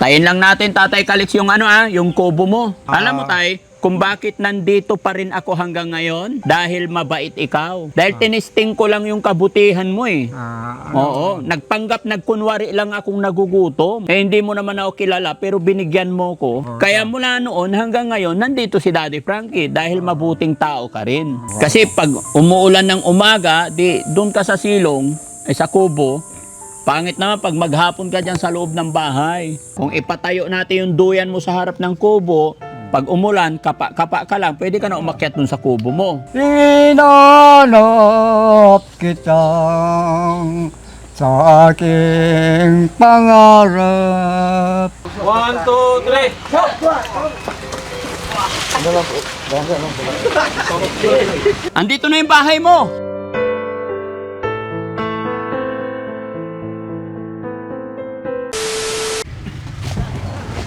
Patayin lang natin, Tatay Calix, yung yung kubo mo. Alam mo, Tay, kung bakit nandito pa rin ako hanggang ngayon? Dahil mabait ikaw. Dahil tinisting ko lang yung kabutihan mo eh. Oo, nagkunwari lang akong nagugutom. Eh, hindi mo naman ako kilala, pero binigyan mo ko. Kaya mula noon hanggang ngayon, nandito si Daddy Frankie dahil mabuting tao ka rin. Kasi pag umuulan ng umaga, di doon ka sa silong, sa kubo, pangit naman pag maghapon ka dyan sa loob ng bahay. Kung ipatayo natin yung duyan mo sa harap ng kubo, pag umulan, kapa ka lang, pwede ka na umakyat dun sa kubo mo. Hinanap kitang sa aking pangarap. 1, 2, 3. Andito na yung bahay mo.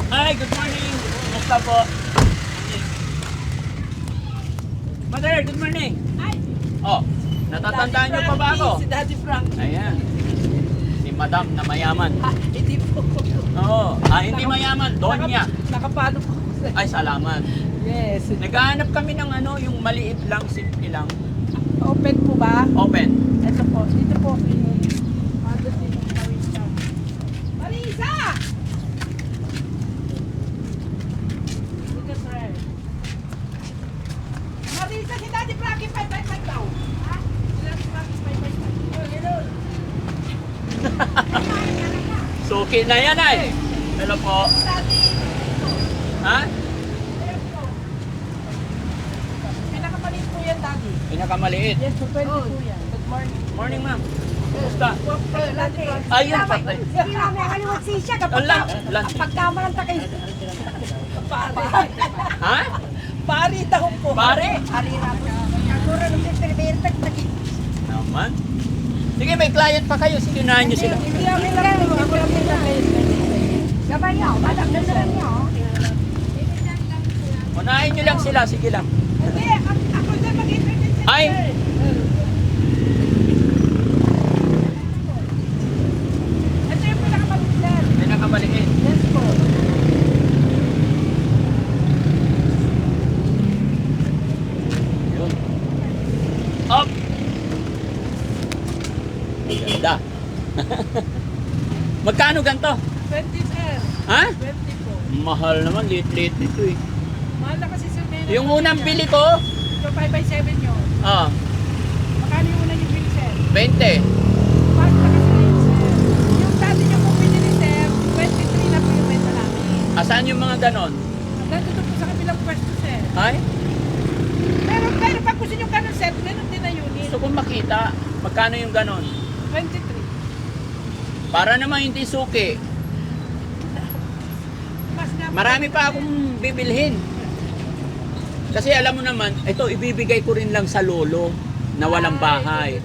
Hi, good morning. Kumusta po? Mother, good morning. Ay, Oh, natatandaan niyo pa ba ako? Si Daddy Frankie. Ayan. Si Madam na mayaman. Hindi po. Oo. Hindi mayaman. Donya. Nakapalo po. Ay, salamat. Yes. Naghahanap kami ng yung maliit lang, simple lang. Open po ba? Open. Ito po. Ito po. Mother din yung gawin siya. Marisa! Ito, sir. Marisa, si Daddy Frankie 555 daw. Ha? Si Daddy Frankie 555. Hello. Suki na yan ay. Hello po. Daddy. Ha? Pinakamalit po yan, Daddy. Pinakamaliit. Yes, po, pwede po yan. Good morning. Morning, ma'am. Kumusta? Daddy. Ayun, patay. Sige na, may kaliwag siya kapag Lunch. pagkamalanta kayo. Pare. Ha? Pare daw po. Pare? Alira po. Siguro nung tag Naman. Sige, may client pa kayo. Sige, unahan niyo sila. Hindi kami lang. Ako lang yung gabay niyo, batak na lang niyo. Unahin niyo lang sila. Sige lang. Hindi, ako dyan mag-introduce. Ay! Ito yung pinakamalit. Pinakamaliit. Yes po. Yun. Up! Ganda. Magkano ganito? 20 sir. Ha? 20 po. Mahal naman. Liit-liit nito eh. Mahal na kasi sir. Yung unang bili ko, Ito 5x7 yun. Makano yung unang yung bili sir? 20. Mahal na kasi yun sir. Yung dati nyo po pinili sir, 23 na po yung benta namin. Asan yung mga ganon? Nandito po sa kabilang pwesto sir. Ay? Pero pag gusto nyo ganun sir, ganun din na unit. Gusto kong makita. Magkano yung ganon? 23. Para naman hindi suki. Mas na Marami pa akong bibilhin. Kasi alam mo naman, ito ibibigay ko rin lang sa lolo na walang bahay.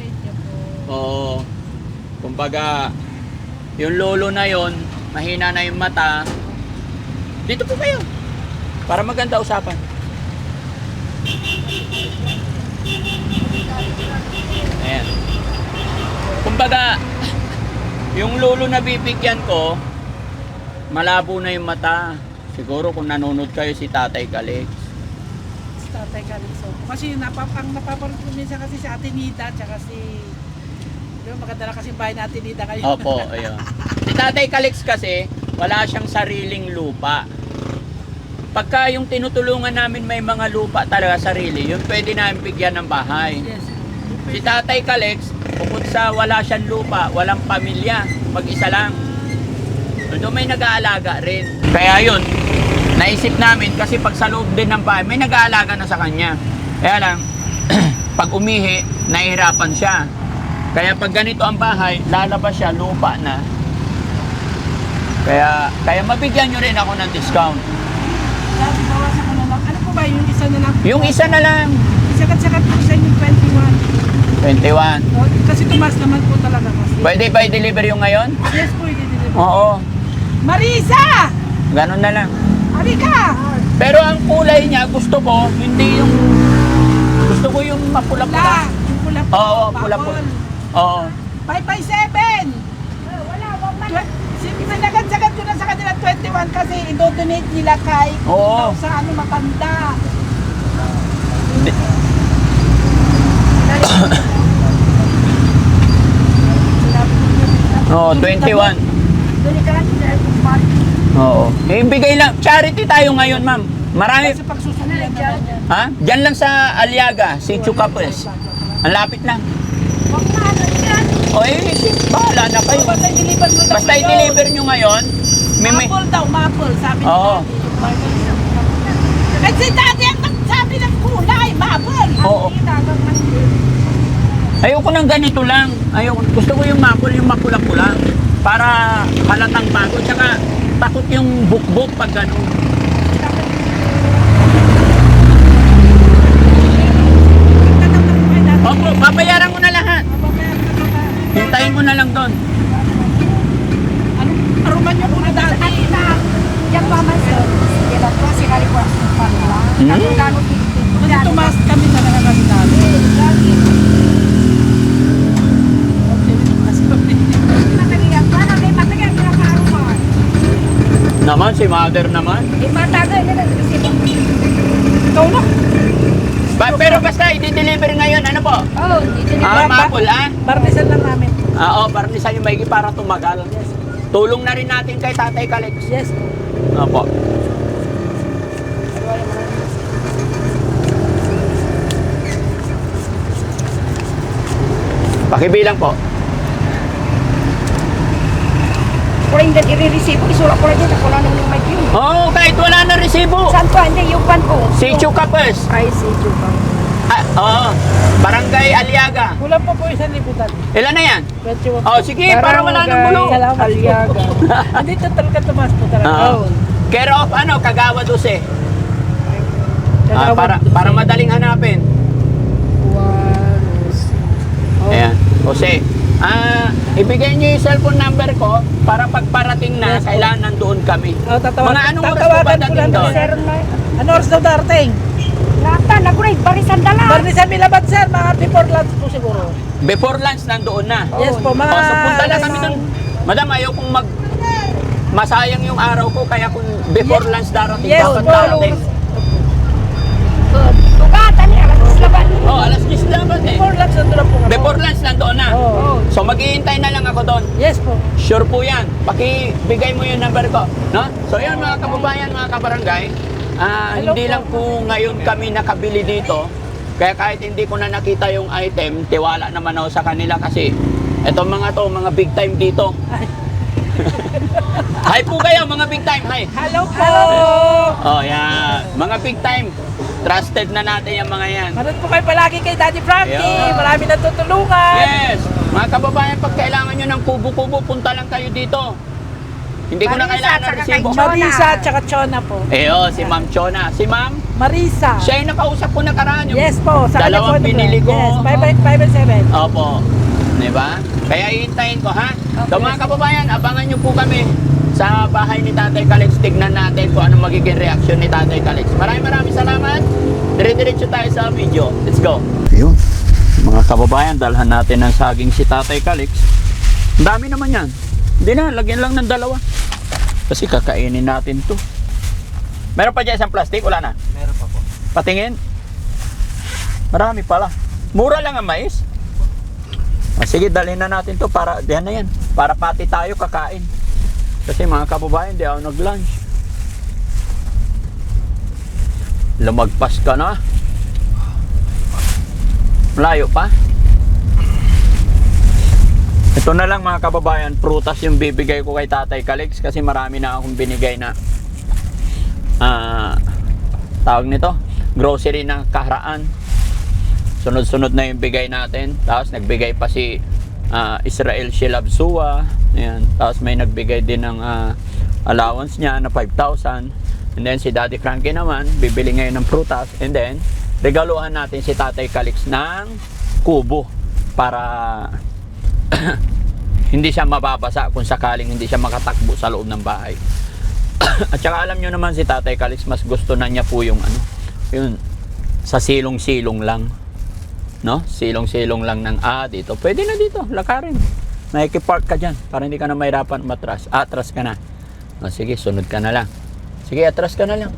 Oo. Kumbaga, yung lolo na yon, mahina na yung mata. Dito po kayo. Para maganda usapan. Ayan. Kumbaga, yung lolo na bibigyan ko, malabo na yung mata. Siguro kung nanonood kayo si Tatay Calix. Tatay Calypso. Kasi napaparod ko minsan kasi si Ate Nita tsaka si... Di ba maganda na kasi bahay na Ate Nita kayo. Opo, ayun. Si Tatay Calix kasi, wala siyang sariling lupa. Pagka yung tinutulungan namin may mga lupa talaga sarili, yun pwede namin bigyan ng bahay. Yes. Si Tatay Calix, bukod sa wala siyang lupa, walang pamilya, mag-isa lang. Although may nag-aalaga rin. Kaya yun, naisip namin kasi pag sa loob din ng bahay, may nag-aalaga na sa kanya. Kaya lang, pag umihi, nahihirapan siya. Kaya pag ganito ang bahay, lalabas siya, lupa na. Kaya mabigyan nyo rin ako ng discount. Dati bawasan ko na lang. Ano po ba yung isa na lang? Yung isa na lang, Sakat-sakat po sa yung 21. 21. O, kasi tumas naman po talaga kasi. Pwede ba i-deliver yung ngayon? Yes po, i-deliver. Oo, Marisa! ganun na lang. Halika! Pero ang kulay niya, gusto ko, hindi yung... Gusto ko yung mapula-pula. Yung pula po. Oo, pula-pula. Oo. 5x7! Wala, wag man. Sige, sagad ko na sa kanila 21 kasi i-donate nila kay Oo. sa ano matanda. Oo, 21. Doon ka lang sa airport. Oo. Ibigay lang. Charity tayo ngayon, ma'am. Marami. Kasi pagsusunod naman yan. Ha? Diyan lang sa Aliaga, si Chukapes. Ang lapit lang. Huwag na ano yan. O bahala na kayo. Basta i-deliver mo daw Basta ngayon. i-deliver nyo ngayon. May. Maple daw, maple, sabi ni Oo. Daddy. At si Daddy ang nagsabi ng kulay, maple. Oo. Ayoko ng ganito lang. Ayoko. Gusto ko yung mapula-pula. Para halatang bago. Tsaka takot yung bukbok pag gano'n. Opo, babayaran ko na lahat. Hintayin ko na lang doon. Aruman niyo kuna Daddy. Yang paman sir, dia po si kali po ang Hmm? kano Kasi tumas kami talaga kasi Daddy. Naman, si mother naman. Ikaw na. Pero basta, i-deliver ngayon. Ano po? Mapul, Barnisan lang namin. Oo, barnisan yung maigi para tumagal. Tulong na rin natin kay Tatay Kalex. Yes. Opo. Pakibilang po. Kung hindi i-receive, isulat ko na dyan ako lang nung may yun. Oo, kahit wala na resibo. Saan po? Hindi, yung pan ko. Si Chukapes. Ay, si Chupang. Oo, Barangay Aliaga. Kulang po 1,000 Daddy. Ilan na yan? 21. Oh, sige, para wala nang gulo. Salamat. Aliaga. Andito talaga tumas po talaga. Oo. Care of Kagawa 12. Kagawad. Para madaling hanapin. Ayan. Jose, ibigay niyo yung cellphone number ko para pagparating na, Yes, kailangan nandoon kami. Oh, Mga anong oras po ba dating doon? Sir, na. Ano oras daw darating? Nata, naguray, barisan dala. Barnisan Milabad sir, mga before lunch po siguro. Before lunch, nandoon na. Yes po, mga... So punta na kami doon. Madam, ayaw kong masayang yung araw ko, kaya kung before lunch darating, Yes, dapat po. darating. Tugatan niya, alas laban. Oh, alas 10 dapat eh. Before lunch nandun na po kami. Before lunch, nandoon na. Oo. So maghihintay na lang ako doon. Yes po. Sure po yan. Pakibigay mo yung number ko. No? So yan mga kababayan, mga kabarangay. Hindi lang po ngayon kami nakabili dito. Kaya kahit hindi ko na nakita yung item, tiwala naman ako sa kanila kasi etong mga big time dito. Hi po kayo, mga big time. Hi. Hello po! Oh, yan. Mga big time. Trusted na natin yung mga yan. Manood po kayo palagi kay Daddy Frankie. Yeah. Marami nang tutulungan. Yes. Mga kababayan, pag kailangan nyo ng kubo-kubo, punta lang kayo dito. Hindi ko na Marisa, kailangan ng tsaka resibo. kay Marisa at saka Chona po. Si Ma'am Chona. Si Ma'am, Marisa. siya yung nakausap ko nakaraan. Yung Yes po. Sa kanya dalawang po, pinili ko. Yes, 5 and 7. Opo. Diba? Kaya iintayin ko, ha? So mga kababayan, abangan nyo po kami sa bahay ni Tatay Kalex. Tignan natin kung anong magiging reaksyon ni Tatay Kalex. Maraming salamat. Dire-diretso tayo sa video. Let's go. Yun. Mga kababayan, dalhan natin ng saging si Tatay Kalex. Ang dami naman yan. Hindi na, lagyan lang ng 2. Kasi kakainin natin to. Meron pa dyan isang plastic? Wala na? Meron pa po. Patingin. Marami pala. Mura lang ang mais. Sige, dalhin na natin to para, diyan na yan. Para pati tayo kakain. Kasi mga kababayan, di ako nag-lunch. Lumagpas ka na. Malayo pa. Ito na lang mga kababayan, prutas yung bibigay ko kay Tatay Kalex kasi marami na akong binigay na tawag nito, grocery na kaharaan. Sunod-sunod na yung bigay natin. Tapos nagbigay pa si Israel Shilabsua. Ayan. Tapos may nagbigay din ng allowance niya na 5,000. And then si Daddy Frankie naman, bibili ngayon ng prutas. And then, regaluhan natin si Tatay Kalex ng kubo para hindi siya mababasa kung sakaling hindi siya makatakbo sa loob ng bahay. At saka alam nyo naman si Tatay Kalex, mas gusto na niya po yung yun, sa silong-silong lang. No? Silong-silong lang ng dito. Pwede na dito, lakarin. Nakikipark ka dyan para hindi ka na mahirapan matras. Atras ka na. Sige, sunod ka na lang. Sige, atras ka na lang.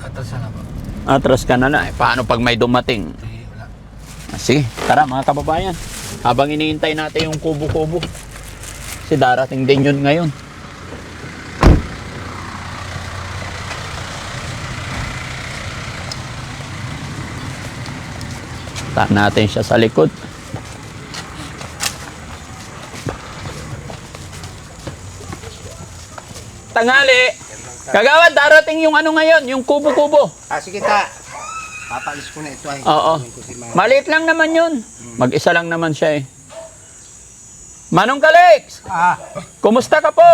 Atas na po. Atras ka na lang. Paano pag may dumating? Wala. Sige, tara mga kababayan. Habang iniintay natin yung kubo-kubo. Kasi darating din yun ngayon. Ta natin siya sa likod. Tanghali! Kagawad, darating yung ano ngayon, yung kubo-kubo. Sige ta. Papalis ko na ito ay. Oo. Maliit lang naman yun. Mag-isa lang naman siya eh. Manong Kalix! Kumusta ka po?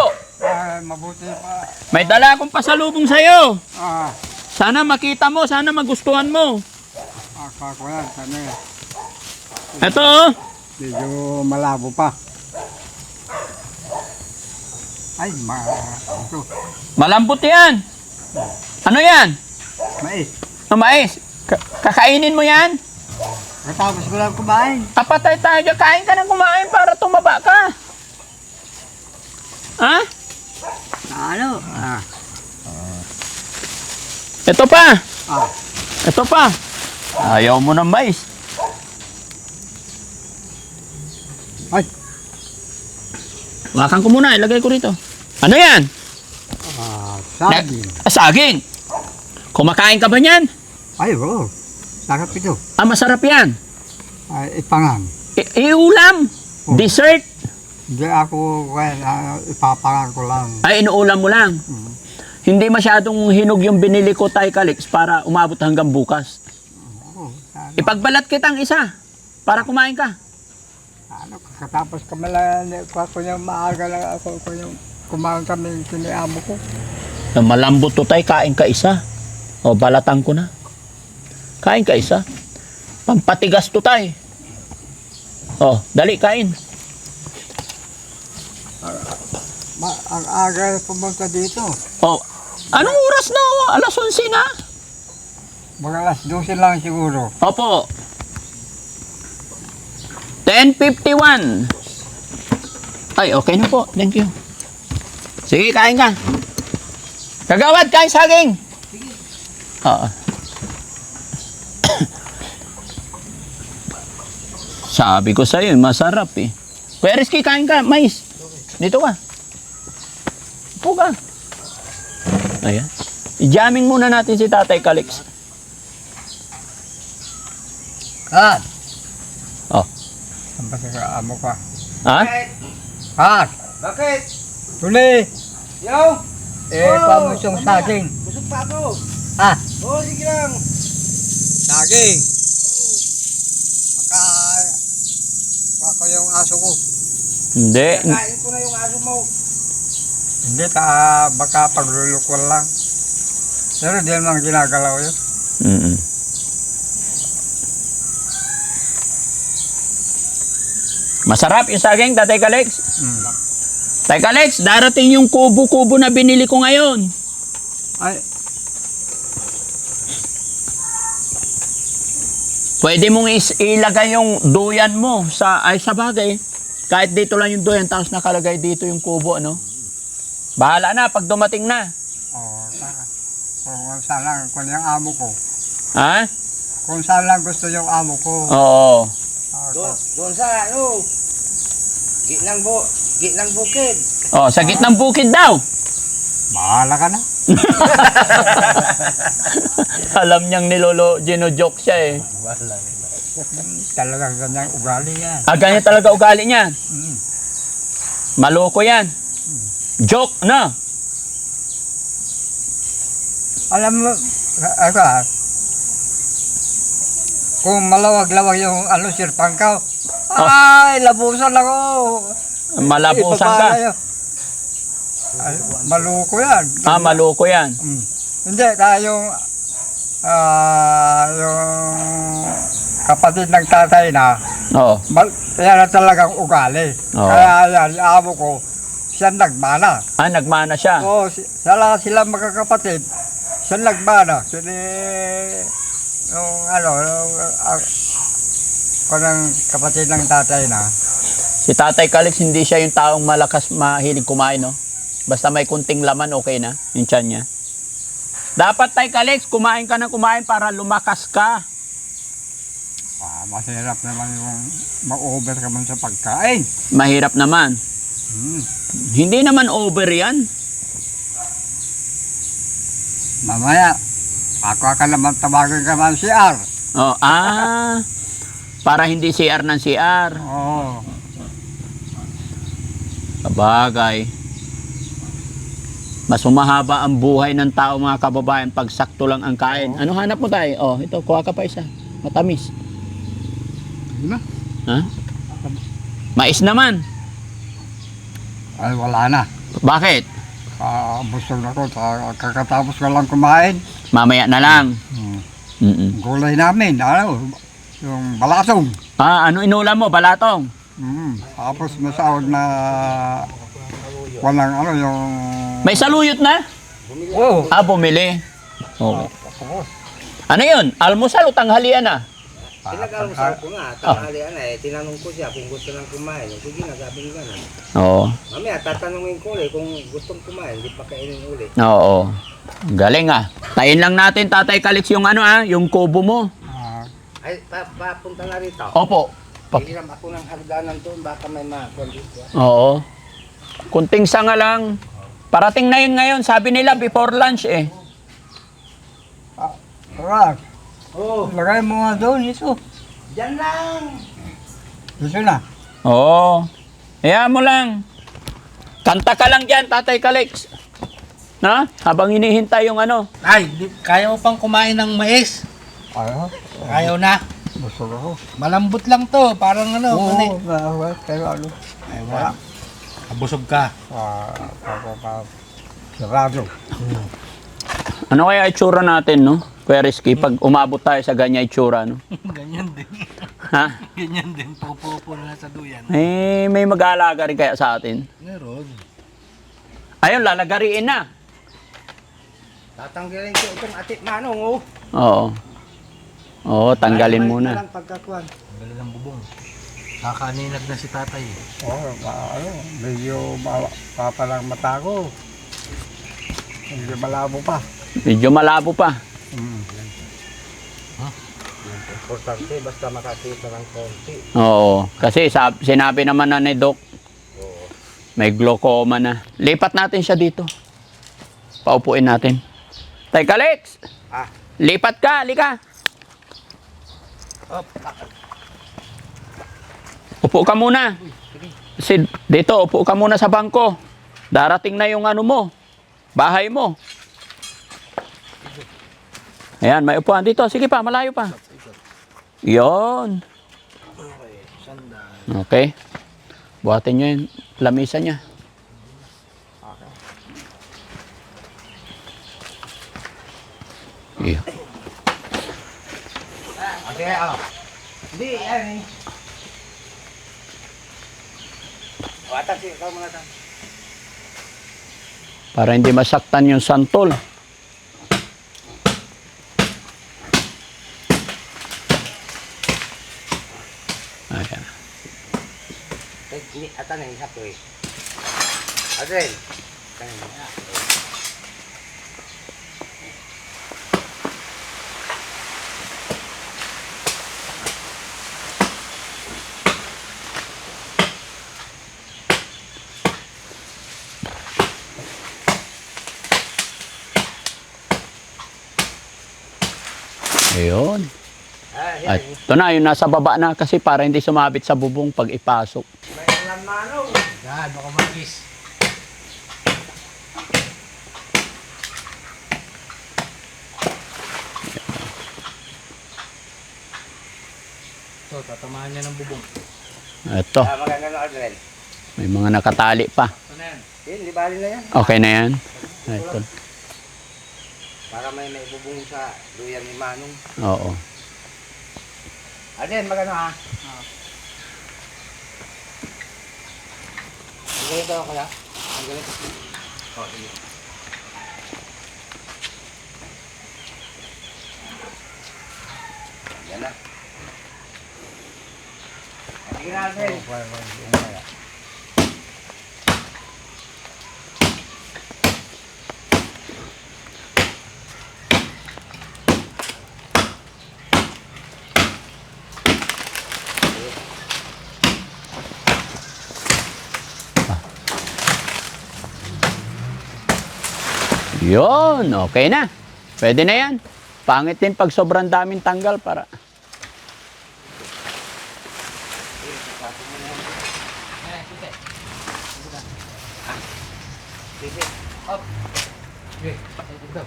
Mabuti pa. May dala akong pasalubong sa'yo. Ah, Sana makita mo, sana magustuhan mo. ako yan. Sana Ito oh. medyo malabo pa. Ay, ito. Malambot yan. Ano yan? Mais. Mais. Kakainin mo yan? Katapos ko lang kumain. Kapatay tayo dyan. Kain ka ng kumain para tumaba ka. Ha? Ano? Ito pa. Ah. Ito pa. Ayaw mo ng mais. Ay. Wakan ko muna. Ilagay ko rito. Ano yan? Saging. Saging. Kumakain ka ba niyan? Ay, oo. Sarap ito. Masarap yan. Ay, ipangan. Iulam. Oh. Dessert. Hindi ako, ipapangan ko lang. Ay, inuulam mo lang. Hindi masyadong hinog yung binili ko, Tay Kalix, para umabot hanggang bukas. Oo. Ipagbalat kitang isa para kumain ka. Ano, katapos ka malang, ako yung maaga lang ako yung kumain kami kiniamo ko. Malambot to, Tay. Kain ka isa. O, balatan ko na. Kain ka isa. Pampatigas to, Tay. O, dali, kain. Ang aga pumunta dito. O, anong oras na? O, alas 11 na. Mga alas 12 lang siguro. Opo. 10:51. Ay, okay na po. Thank you. Sige, kain ka. Kagawad, kain saging. Oo. Sabi ko sa'yo, masarap eh. Kuya Rizky, kain ka. Mais. Dito ka. Upo ka. Ayan. I-jamming muna natin si Tatay Kalix. Hat! Oh. Ang amo ka. Ha? Hat! Bakit? Tuli! Yo! Pamus yung saging. Busog pa ako. Ha? Sige lang. Saging! Pagka... Ako yung aso ko. Hindi. Kain ko na yung aso mo. Hindi, baka paglulukwan lang. Pero di naman ginagalaw yun. Mm-mm. Masarap yung saging, Tatay Kalix. Tatay Kalix, darating yung kubo-kubo na binili ko ngayon. Ay, Pwede mong ilagay yung duyan mo sa bagay. Kahit dito lang yung duyan, tapos nakalagay dito yung kubo, ano? Bahala na, pag dumating na. kung saan lang, kung yung amo ko. Ha? Kung saan lang gusto yung amo ko. Oo. Doon sa ano? Gitnang bukid. Oh, sa gitnang bukid daw. Bahala ka na. Alam niyang gino-joke siya eh. Talagang ganyang ugali yan. Ganyan talaga ugali niya. Maloko yan. Joke na. Alam mo, kung malawag-lawag yung sirpang ka, ay, labusan ako. Malabusan ka. Ay, maluko yan. Maloko yan. Hindi, kaya yung kapatid ng tatay na, Oo. yan na talagang ugali. Oo. Kaya yan, amo ko, siya nagmana. Nagmana siya. Oo, sila magkakapatid, siya nagmana. Yung kapatid ng tatay na. Si Tatay Kalix, hindi siya yung taong malakas mahilig kumain, no? Basta may kunting laman, okay na. Yung tiyan niya. Dapat, Tay Kalex, kumain ka ng kumain para lumakas ka. Masarap naman yung ma-over ka man sa pagkain. Mahirap naman. Hmm. Hindi naman over yan. Mamaya, ako ka naman tawagan ka man si R. Oh, para hindi CR ng CR. Oo. Kabagay. Mas humahaba ang buhay ng tao, mga kababayan, pag sakto lang ang kain. Ano hanap mo tayo? Oh, ito, kuha ka pa isa. Matamis. Hindi na. Ha? Mais naman. Ay, wala na. Bakit? Busog na ko. Kakatapos ko lang kumain. Mamaya na lang. Gulay namin, ano, yung balatong. Ano inulam mo? Balatong? Tapos masahod na walang ano yung... May saluyot na? Oo. Bumili. Okay. Ano yun? Almusal o tanghalian na? Pinag-almusal ko nga, tanghalian na tinanong ko siya kung gusto nang kumain. Sige na, sabi ko gano'n. Oo. Mamaya, tatanungin ko ulit kung gustong kumain, di pa kainin ulit. Oo. Galing Tayin lang natin, Tatay Kalex, yung yung kubo mo. Ay, papunta na rito. Opo. Hihiram ako ng hagdanan doon, baka may makondito. Oo. Kunting sanga lang. Parating na yun ngayon, sabi nila before lunch eh. Rock, Oo, lagay mo nga doon ito. dyan lang. Ito na. Oo. Hayaan mo lang. Kanta ka lang dyan, Tatay Kalex. Na? Habang hinihintay yung Ay, kaya mo pang kumain ng mais? Ayaw. Ayaw na. Busog ako. Malambot lang to, parang mani. Oo, pero ano. Ay, wala. Busog ka. Sarado. Ano kaya itsura natin, no? Kuya Rizky, pag umabot tayo sa ganyan itsura, no? Ganyan din. Ha? Ganyan din. Pupo na sa duyan. May mag-aalaga rin kaya sa atin. Meron. Ayun, lalagariin na. Tatanggalin ko itong atit manong, oh. Oo. Oo, tanggalin muna. Lang pagkakuan. Tanggalin ng bubong. Kakaninag na si tatay. Oo, ano, medyo papalang mata ko. Medyo malabo pa. Medyo malabo pa. Importante, basta makakita ng konti. Oo. Kasi sinabi naman na ni Doc, may glaucoma na. Lipat natin siya dito. Paupuin natin. Tay Kalex! Lipat ka, halika. Upo ka muna. Kasi dito, upo ka muna sa bangko. Darating na yung mo, bahay mo. Ayan, may upuan dito. Sige pa, malayo pa. Yon. Okay. Buhatin nyo yung lamisa niya. Iyo. Okay, Hindi, yan eh. Wata si ikaw mga tao. Para hindi masaktan yung santol. Ayan. Ini ata na isa to eh. Adel. Ayun. Yan. At ito na, yung nasa baba na kasi para hindi sumabit sa bubong pag ipasok. May alam manong. Yan, baka magkis. Ito, tatamaan niya ng bubong. Ito, Maganda na Adel. may mga nakatali pa. Ito na yan. Hindi bali na yan. Okay na yan. Ito. Para may bubong sa duyan ni Manong. Oo. Adel, maganda ha. Ang ganito ako na. Ang ganito. Oh, sige. Yan na. Sige na, Adel. Yun, okay na. Pwede na yan. Pangit din pag sobrang daming tanggal para... Sige. Up. Okay. Ito.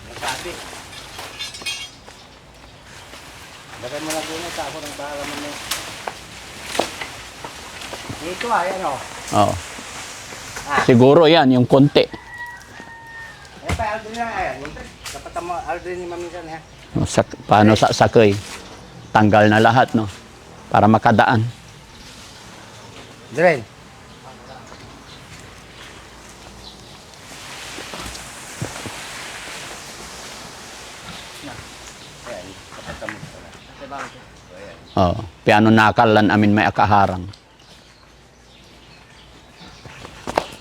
Nagsabi. Lagay mo lang doon sa ako ng bahala mo na. Dito ayan o. Oo. Siguro yan, yung konti. Eh pa Aldrin na ayan. Dapat mo Aldrin ni Mamisan ha. Paano sa sakoy? Tanggal na lahat, no? Para makadaan. Dren. Oh, piano nakalan amin may akaharang.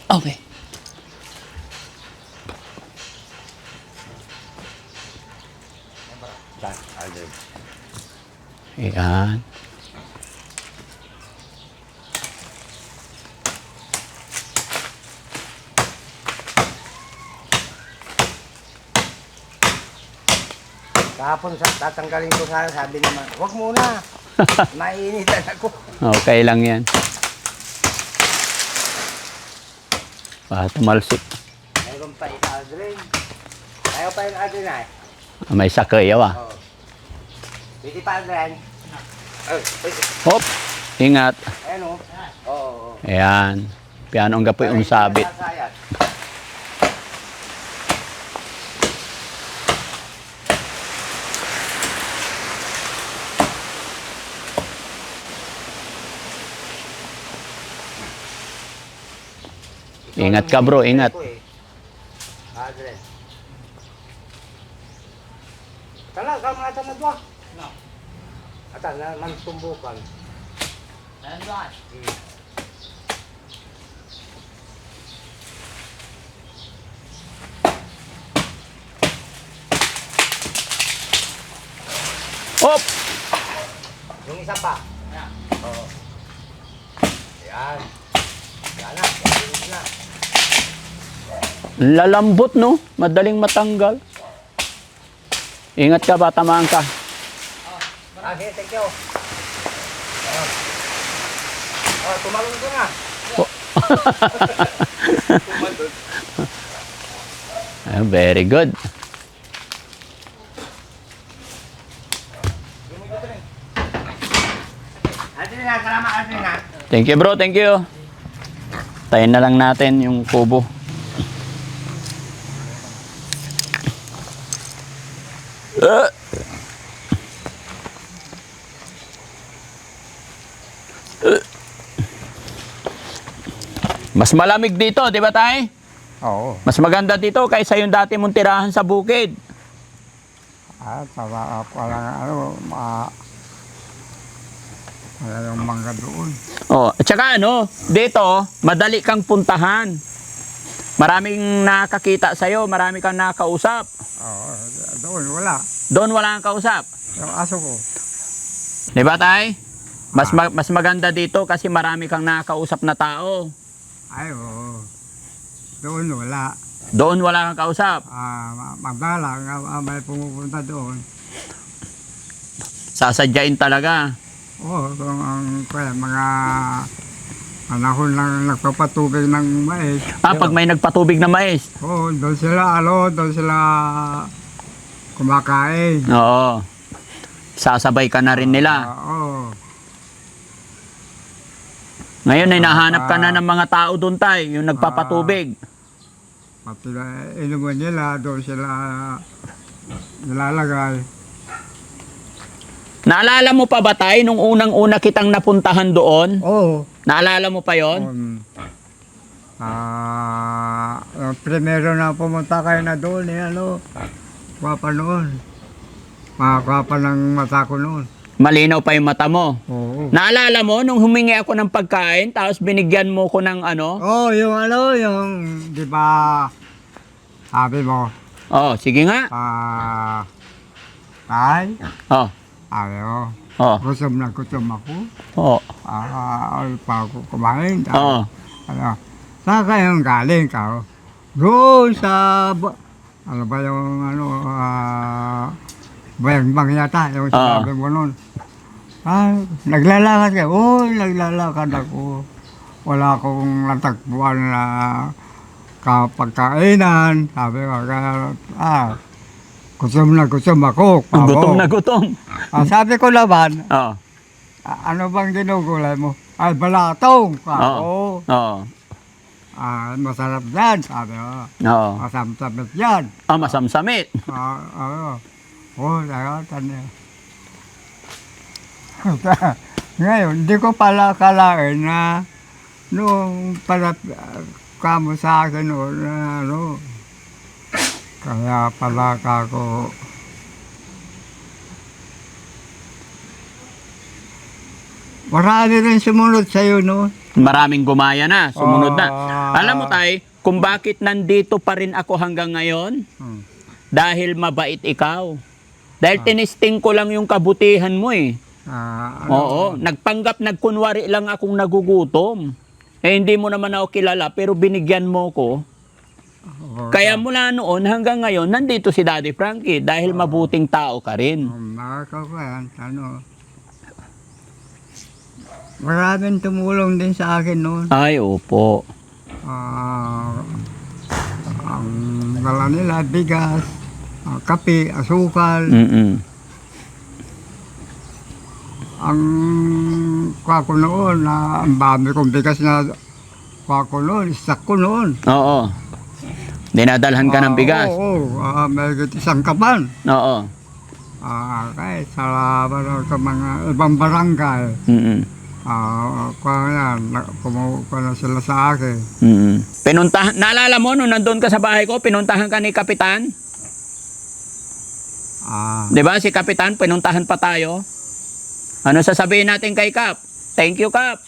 Okay. Aldrin. Ayan. Kahapon tatanggalin ko sana, sabi naman, huwag muna. Mainitan ako. Okay lang yan. Tumalsik. Mayroon pa isa Aldrin. Ayaw pa yung Aldrin ay. May sakoy, yawa. Oo. Pwede pa Aldrin. Hop! Ingat. Ayan o. Oo. Ayan. Piano ang gapoy sabit. Ingat ka bro, ingat. Aldrin. Tala, kau mga atan na doon. No. Atan na man tumbukan. Nandun. Hop! Yung isa pa. Oo. Ayan. Yan na. Yan na. Lalambot, no? Madaling matanggal. Ingat ka ba, tamaan ka. Okay, thank you. Tumalon ko na. Tumalon. Very good. Aldrin na, salamat Aldrin na. Thank you bro, thank you. Tayin na lang natin yung kubo. Mas malamig dito, di ba tay? Oo. Mas maganda dito kaysa yung dati mong tirahan sa bukid. Tama ako lang, wala yung mangga doon. Oh, at saka dito, madali kang puntahan. Maraming nakakita sa'yo, marami kang nakakausap. Oo, doon wala. Doon wala kang kausap. Yung aso ko. Di ba tay? Mas maganda dito kasi marami kang nakakausap na tao. Ay, oo. Doon wala. Doon wala kang kausap. Magdalang, may pumupunta doon. Sasadyain talaga. Oo, kung mga panahon lang nagpapatubig ng mais. Pag may nagpatubig na mais. Oo, doon sila kumakain. Oo. Sasabay ka na rin nila. Oo. Ngayon ay nahanap ka na ng mga tao doon tay, yung nagpapatubig. Pati inuman nila, doon sila nilalagay. Naalala mo pa ba tay, nung unang-una kitang napuntahan doon? Oo. Naalala mo pa yon? Primero na pumunta kayo na doon, kwapa noon. Kwapa ng mata ko noon. Malinaw pa yung mata mo. Oo. Naalala mo nung humingi ako ng pagkain tapos binigyan mo ko ng Oo, yung, di ba, sabi mo, Oh, sige nga. tay, Oh. ayaw, Oh. gutom na gutom ako. Oh. Ay, pa ako kumain. Oh. Saan kayong galing ka? Doon sa, ano ba yung, ano, bayang yata, yung sinabi mo nun. Naglalakad ka. Naglalakad ako. Wala akong natagpuan na kapagkainan. Sabi ko, gutom na gutom ako. Gutom na gutom. Sabi ko naman, Oo. ano bang ginugulay mo? Ay, balatong. Oo. Oo. Masarap yan, sabi ko. Oo. Masamsamit yan. Masamsamit. Tanya. Ngayon, hindi ko pala akalain na nung pala kamo sa akin noon na ano, kaya pala ako marami rin sumunod sa'yo noon. Maraming gumaya na, sumunod na. Ah. Alam mo tay, kung bakit nandito pa rin ako hanggang ngayon? Dahil mabait ikaw. Dahil tinisting ko lang yung kabutihan mo eh. Oo, nagpanggap, nagkunwari lang akong nagugutom. Hindi mo naman ako kilala, pero binigyan mo ko. Kaya mula noon hanggang ngayon, nandito si Daddy Frankie dahil mabuting tao ka rin. Maraming tumulong din sa akin noon. Ay, opo. Ang dala nila, bigas, kape, asukal. Ang kwako noon, ang dami kong bigas na kwako noon, isak ko noon. Oo. Dinadalhan ka ng bigas. Oo, may isang kapan. Oo. Kahit sa mga ibang barangay. Kumuha na sila sa akin. Pinuntahan, naalala mo nung nandun ka sa bahay ko, pinuntahan ka ni Kapitan? Di ba si Kapitan, pinuntahan pa tayo? Ano sasabihin natin kay Kap? Thank you, Kap.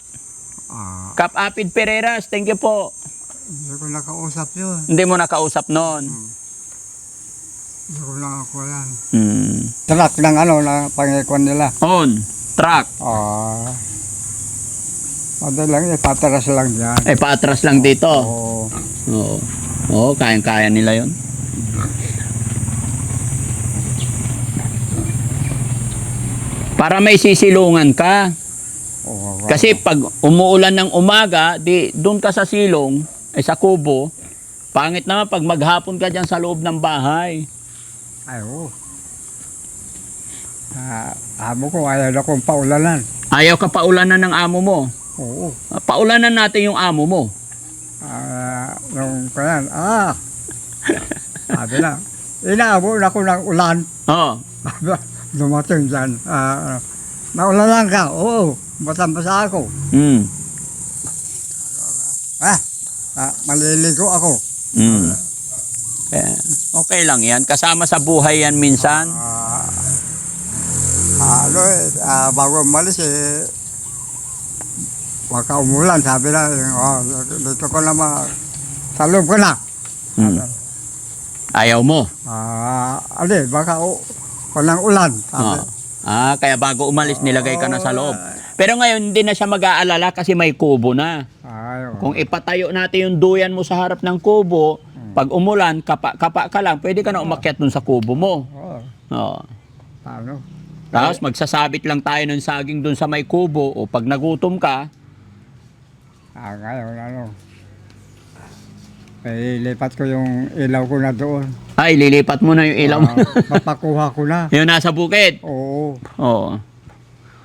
Kap Apid Pereiras, thank you po. Hindi ko nakausap yun. Hindi mo nakausap noon. Hindi ko nakakuha yan. Hmm. Truck ng na pangikon nila. On, truck. Madali lang, ipataras lang yan. Paatras lang dito. Oo. Oo. Oo, kayang-kaya nila yon. Para may sisilungan ka. Kasi pag umuulan ng umaga, di doon ka sa silong, sa kubo, pangit naman pag maghapon ka dyan sa loob ng bahay. Ay, oo. Amo ko, ayaw na kong paulanan. Ayaw ka paulanan ng amo mo. Oo. Paulanan natin yung amo mo. Nung kayan, sabi na, inaabot ako ng ulan. Oo. Dumating dyan. Naulanan ka? Oo. Basa-basa ako. Maliligo ako. Okay lang yan. Kasama sa buhay yan minsan. Bago umalis baka umulan, sabi na, dito ko naman, sa loob ko na. Ayaw mo. Baka walang ulan. Sabi. Kaya bago umalis, nilagay ka na sa loob. Pero ngayon, hindi na siya mag-aalala kasi may kubo na. Kung ipatayo natin yung duyan mo sa harap ng kubo, pag umulan, kapa ka lang, pwede ka na umakyat dun sa kubo mo. Tapos magsasabit lang tayo ng saging dun sa may kubo o pag nagutom ka. Ngayon, ilipat ko yung ilaw ko na doon. Ay, lilipat mo na yung ilaw mo. Mapakuha ko na. Yung nasa bukid. Oo. Oo.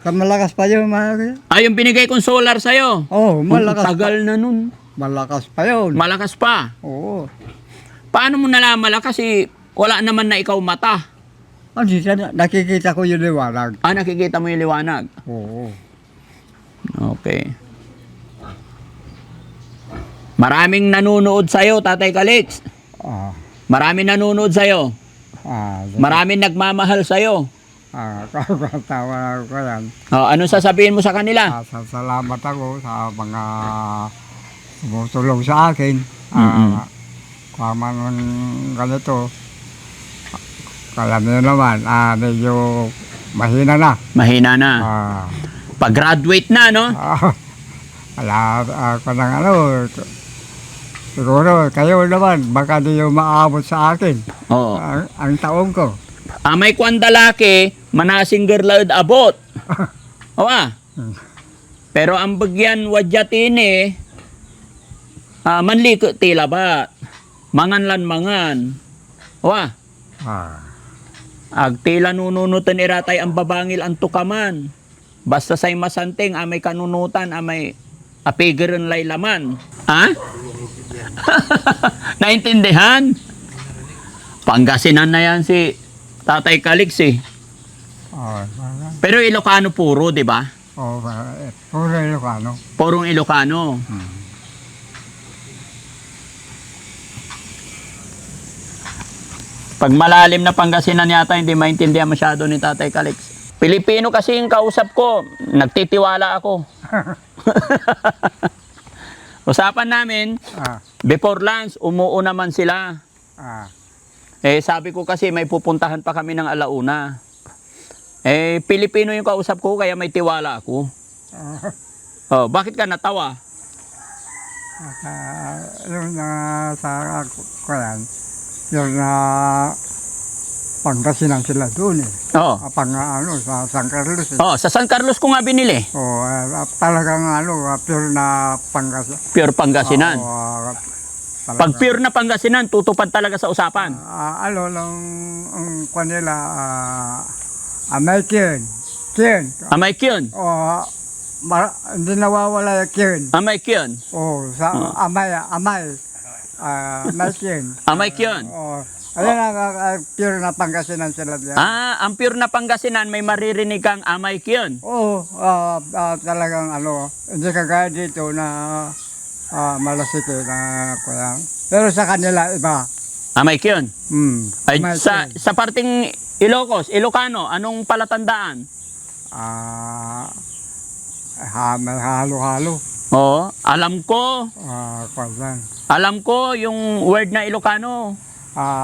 Malakas pa yun, Yung binigay kong solar sa'yo. Oo, malakas pa. Tagal na nun. Malakas pa yun. Malakas pa. Oo. Paano mo nalaman kasi wala naman na ikaw mata? Nakikita ko yung liwanag. Nakikita mo yung liwanag? Oo. Okay. Maraming nanonood sa'yo, Tatay Calix. Maraming nanonood sa'yo. Maraming nagmamahal sa'yo. Tawa ko yan. Ano sasabihin mo sa kanila? Salamat ako sa mga tumutulong sa akin. Kama ng ganito. Kaya nyo naman, medyo mahina na. Mahina na. Pag-graduate na, no? Wala ako ng siguro kayo naman, baka di yung maabot sa akin. Oo. Ang taong ko. May kwan dalaki, manasing girlaud abot. O Pero ang bagyan wadyatin manliko tila ba? Manganlan mangan. O Ah. Ag tila nununutan iratay ang babangil ang tukaman. Basta say masanting, may kanunutan, may apigiran lay laman. Ha? Naintindihan? Pangasinan na yan si Tatay Calix Oh, Pero Ilocano puro, di ba? puro Ilocano. Purong Ilocano. Pag malalim na Pangasinan yata, hindi maintindihan masyado ni Tatay Calix. Pilipino kasi yung kausap ko, nagtitiwala ako. Usapan namin, before lunch, umuo naman sila. Sabi ko kasi may pupuntahan pa kami ng alauna. Pilipino yung kausap ko, kaya may tiwala ako. Bakit ka natawa? Yung sa ko yan, yung Pangasinan sila doon sa San Carlos. Sa San Carlos ko nga binili. Talagang pure na Pangasinan. Pure Pangasinan. Pag pure na Pangasinan, tutupad talaga sa usapan. Ang kanila, may Kiyon. Amay Kiyon. Hindi nawawala yung Kiyon. Amay Kiyon. May Kiyon. Amay Kiyon. Ayan pure na Pangasinan sila diyan. Ang pure na Pangasinan, may maririnig kang Amay Kiyon. Talagang hindi kagaya dito na malasike na kuyang. Pero sa kanila, iba. Amay Kiyon. Amay Kiyon. Sa parting Ilocano, anong palatandaan? May halo-halo. Alam ko. Kuyang. Alam ko yung word na Ilocano.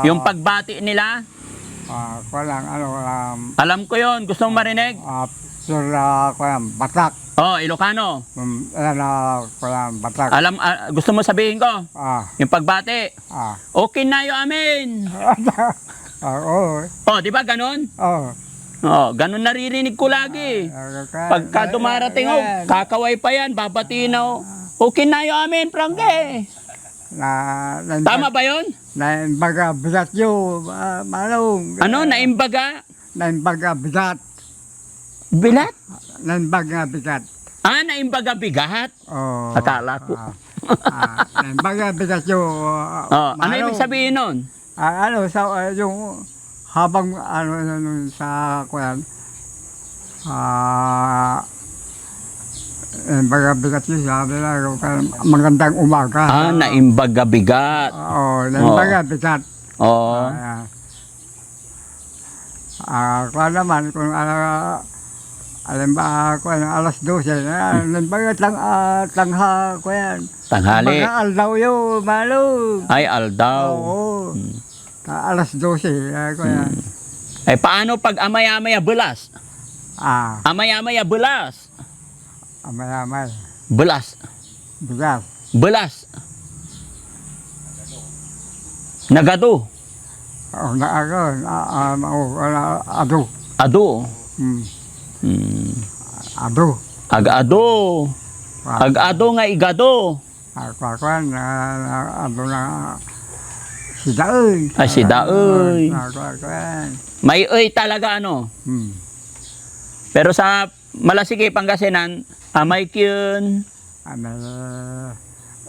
Yung pagbati nila. Alam ko yon. Gusto mong marinig? Batak. Ilocano. Batak. Gusto mo sabihin ko? Yung pagbati. Okay na yo amin. Di ba ganon? Ganon naririnig ko lagi. Pagka dumarating kakaway pa yan, babatiin okay na yo amin, Frankie. Tama ba yun? Naimbaga bigat yun, Manong. Naimbaga? Naimbaga bigat. Bilat? Naimbaga bigat. Naimbaga bigat? Akala ko. Naimbaga bigat yun, ano ibig sabihin nun? Yung habang sa kuyan, naimbaga bigat yun, sabi na, magandang umaga. Naimbaga bigat. Naimbaga bigat. Kuya naman, kung alam ba ako, alas 12, naimbaga tangha, kuya. Tanghali. Naimbaga aldaw yun, Manong. Ay, aldaw. Alas 12, kuya. Paano pag amaya-amaya bulas? Amaya-amaya bulas. Amay-amay. Bulas. Bigas. Bulas. Nagado. Ado. Ado. Ado. Ag-ado. Ag-ado nga igado. Ado na sidaoy. Sidaoy. May talaga Pero sa Malasigi, Pangasinan, Amay Kiyon.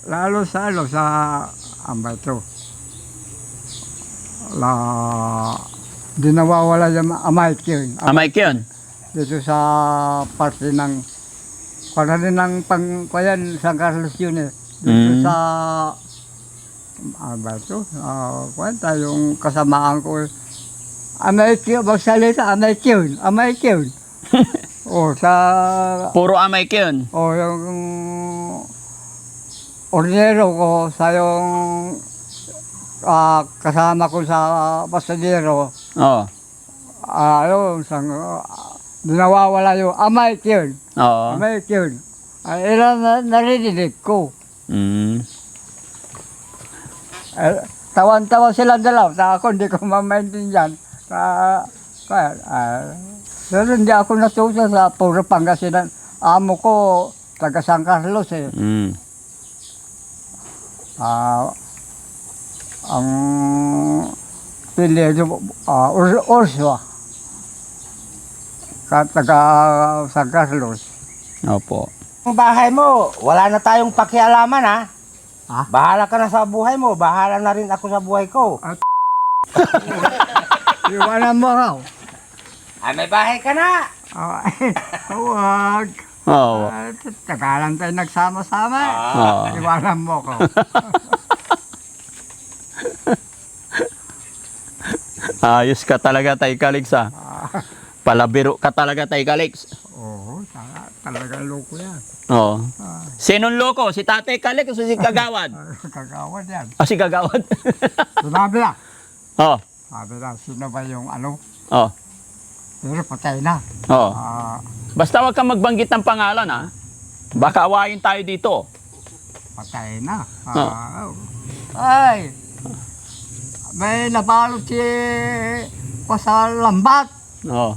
Lalo sa ambay to. Di nawawala yung Amay Kiyon. Amay Kiyon. Dito sa parte ng pangkuyan, San Carlos yun Dito sa ambay to. Kwenta yung kasamaan ko. Amay Kiyon, magsalita, Amay Kiyon. Amay Kiyon. Puro Amay Kiyon. Yung ordinero ko sa yung kasama ko sa pasadero. Di nawawala yung Amay Kiyon. Amay Kiyon. Ilan narinig ko. Tawan-tawa sila dalaw. Ako hindi ko mamaintindihan. Pero hindi ako natusa sa puro Pangasinan. Amo ko, taga San Carlos eh. Mm. Ang pilyo, Ursua. Taga San Carlos. Opo. Ang bahay mo, wala na tayong pakialaman ha. Ha? Bahala ka na sa buhay mo, bahala na rin ako sa buhay ko. Iwanan mo raw. Ay, may bahay ka na. Huwag. Oo. Tagalan tayo nagsama-sama. Oo. Iwanan mo ko. Ayos ka talaga, Tay Calix, ah. Palabiro ka talaga, Tay Calix. Oo, talaga loko yan. Oo. Sinong loko? Si Tatay Calix o si Kagawad? Kagawad yan. Ah, si Kagawad. Sinabi na. Oo. Sabi na, sino ba yung ano? Oo. Pero patay na. Oo. Ah, Basta wag kang magbanggit ng pangalan, ha? Baka awayin tayo dito. patay na. Ay! May nabalot si Pasalambat. Oo.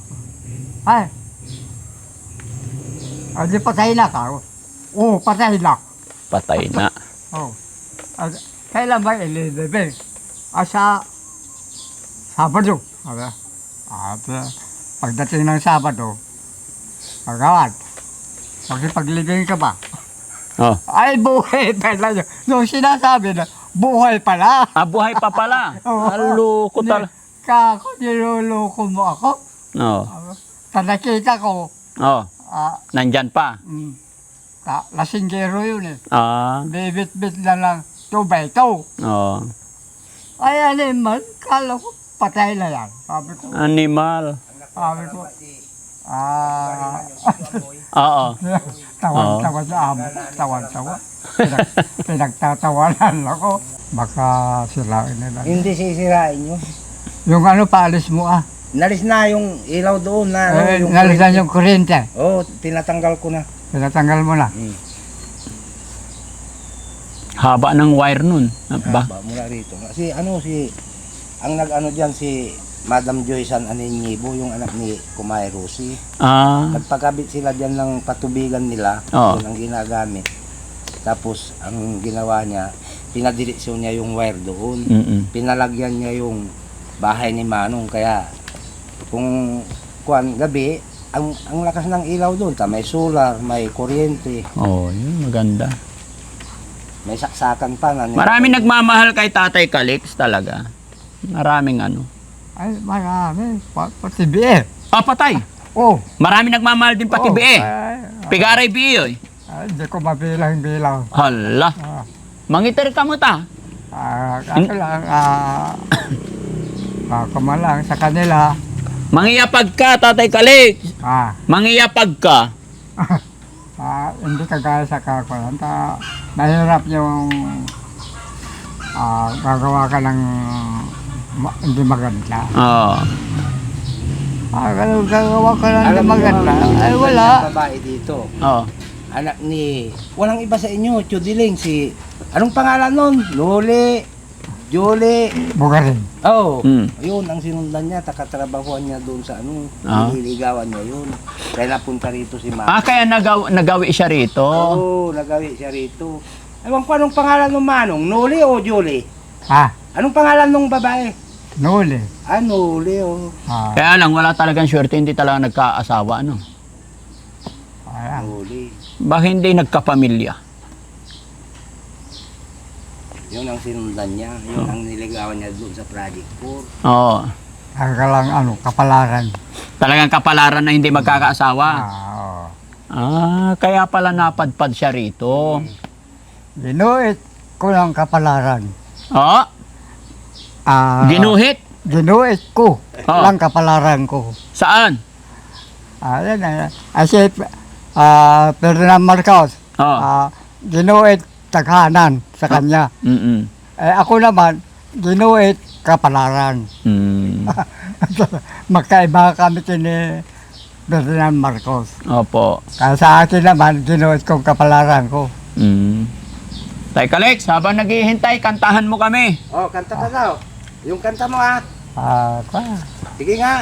Ay! Di patay na ka. Oo, patay na. Patay na. Oh. Kailan ba ililibing? Sa Sabado. At pagdating ng Sabado, Kagawad, paglibing ka ba? Oh. Ay, buhay pala yun. Nung sinasabi na, buhay pala. Ah, buhay pa pala. Oo. Loko talaga. Kako, niluloko mo ako. Oo. Sa nakita ko, Oo. Nandyan pa. lasinggero yun eh. Ah. Bibit-bit na lang 2x2. Oo. Ay, animal, kala ko patay na yan. Sabi ko, Animal. Oo. tawan-tawa sa amo, tawan-tawa. Pinagtatawanan ako. Baka sirain nila. Hindi sisirain nyo. Yung ano, paalis mo ah. Nalis na yung ilaw doon na. Nalisan yung kuryente. Oo, tinatanggal ko na. Pinatanggal mo na. Haba ng wire nun. Ba? Ba, mula rito. Kasi ang nag-ano dyan si Madam Joyce Aninyibo, yung anak ni Kumay Rosie. Ah. Nagpakabit sila dyan ng patubigan nila. Oo. Yun ang ginagamit. Tapos, ang ginawa niya, pinadireksyon niya yung wire doon. Mm-mm. Pinalagyan niya yung bahay ni Manong. Kaya, kung gabi, ang lakas ng ilaw doon. May solar, may kuryente, Oh, yun. Maganda. may saksakan pa. Maraming nagmamahal kay Tatay Calix talaga. Maraming ano. Ay, marami. Pati biye. Ah, patay. Oh. Maraming nagmamahal din pati Oh. BE. Ay, Pigaray BE, oy. hindi ko mabilang-bilang. Hala. Ah. Mangiter ka mo ta. Kaso lang, kumalang sa kanila. Mangiyapag ka, Tatay Calix. Mangiyapag ka. Hindi kagaya sa kakulan. Mahirap yung gagawa ka ng hindi maganda. Oo. Gagawa ka ng hindi maganda. Ay, wala. Babae dito. Oo. Anak ni, walang iba sa inyo, Chudiling, anong pangalan nun? Loli, Julie. Bugarin. Oh, Mm. yun ang sinundan niya, takatrabahuan niya doon sa nililigawan niya yun. Kaya napunta rito si Mama. Ah, kaya nagawi siya rito. Oo, nagawi siya rito. Ewan ko anong pangalan ng Manong, Noli o Julie? Anong pangalan ng babae? Nuli. Noli o. Kaya lang, wala talagang swerte, hindi talaga nagkaasawa, ano. Noli. Bakit hindi nagkapamilya? Yun ang sinundan niya, yun ang niligawan niya doon sa Project 4. Oo. Lang kapalaran. Talagang kapalaran na hindi magkakaasawa. Oo. Ah, kaya pala napadpad siya rito. Ginuit ko ng kapalaran. Oo. Ginuhit? Ginuit ko Oo. lang kapalaran ko. Saan? Yan na. Kasi Ferdinand Marcos, Oo. ginuit taghanan sa kanya. Mm-mm. Ako naman, ginuit kapalaran. Mm. Magkaiba kami kini Ferdinand Marcos. Opo. Kaya sa akin naman, ginuit kong kapalaran ko. Mm. Tay Kalex, habang naghihintay, kantahan mo kami. Oh, kanta ka daw. Yung kanta mo ah. Ako. Sige nga.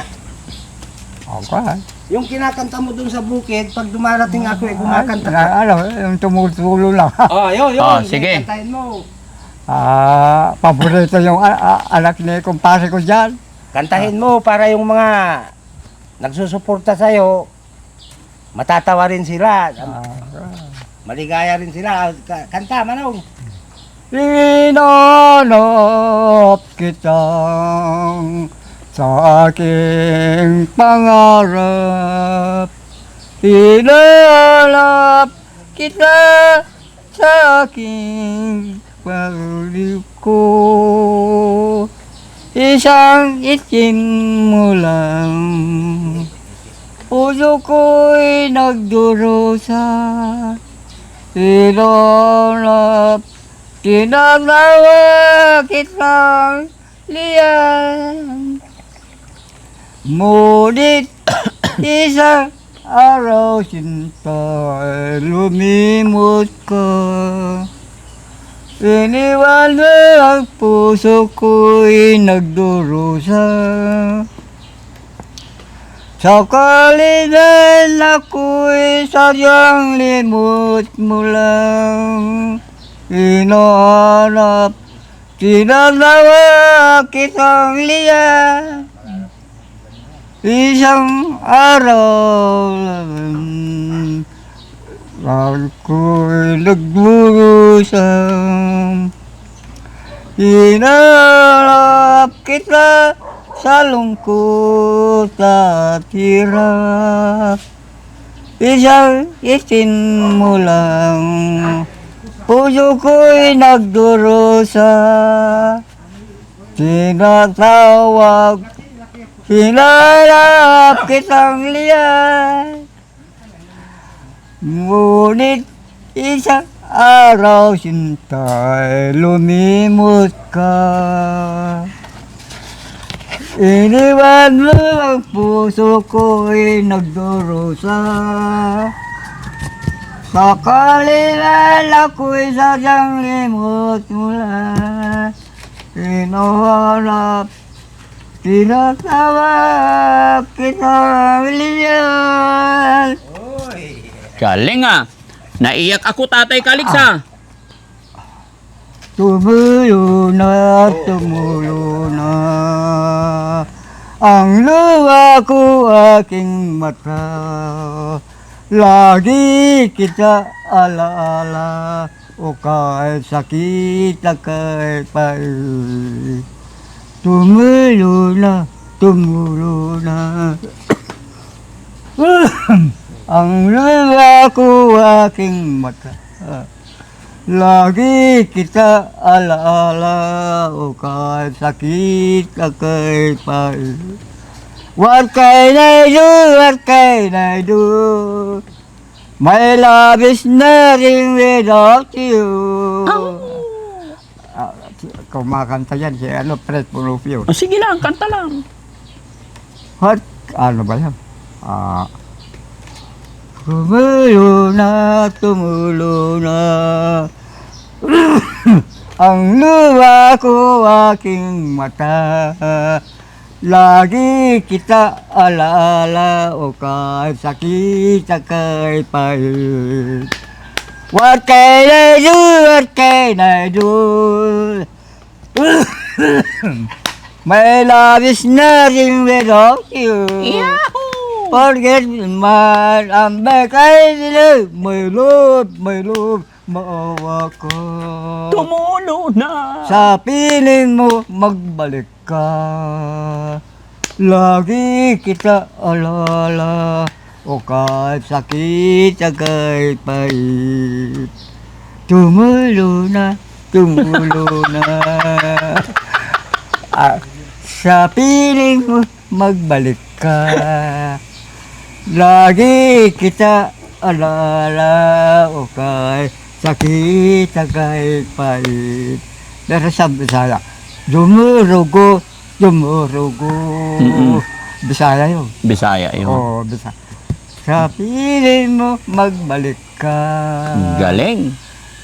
Ako. Yung kinakanta mo dun sa bukid, pag dumarating ako, kumakanta ka. Ano, yung tumutulo lang. Oh, yun. Oh, sige. Kantahin mo. Paborito yung anak ni kumpare ko dyan. Kantahin mo para yung mga nagsusuporta sa'yo, matatawa rin sila. Maligaya rin sila. Kanta, Manong. Inanap kitang sa aking pangarap. Inanap kita sa aking pag-ibig ko. Isang itim mo lang, puso ko'y nagdurusa. Inanap tinagnawa kitang liyan. Ngunit isang araw sinta lumimot ka. Iniwan mo ang puso ko'y nagdurusa. Sakali na ako'y sadyang limot mo lang. Inahanap, tinagnawa kitang liyan. Isang araw lang ako'y nagdurusa. Hinanap kita sa lungkot at hirap. Isang itin mo lang, puso ko'y nagdurusa. Tinatawag, hinanap kitang liyan. Ngunit isang araw sinta'y lumimot ka. Iniwan mo ang puso ko'y nagdurusa. Sakali na ako'y sadyang limot mo lang. Hinahanap, tinatawag kitang liyan. Galing ah. Naiyak ako, Tatay Kalex ah. Tumulo na ang luha ko aking mata. Lagi kita alaala o kahit sakit at kahit pait. Tumulo na ang luha ko aking mata. Lagi kita alaala o kahit sakit at kahit pait. What can I do? What can I do? My love is nothing without you. Kumakanta yan si Fred Pulupio. O, sige lang, kanta lang. What? Ano ba yan? Tumulo na ang luha ko aking mata. Lagi kita alaala o kahit sakit at kahit pait. What can I do? What can I do? My love is nothing without you. Yahoo! Forget man, I'm back. I love my love, maawa ka. Tumulo na. Sa piling mo, magbalik ka. Lagi kita alala o kahit sakit at kahit pait. Tumulo na. Sa piling mo, magbalik ka. Lagi kita alala o kahit sakit at kahit pait. Pero sa Bisaya, dumurugo. Bisaya yun. Bisaya yun. Oo, Bisaya. Sa piling mo, magbalik ka. Galing.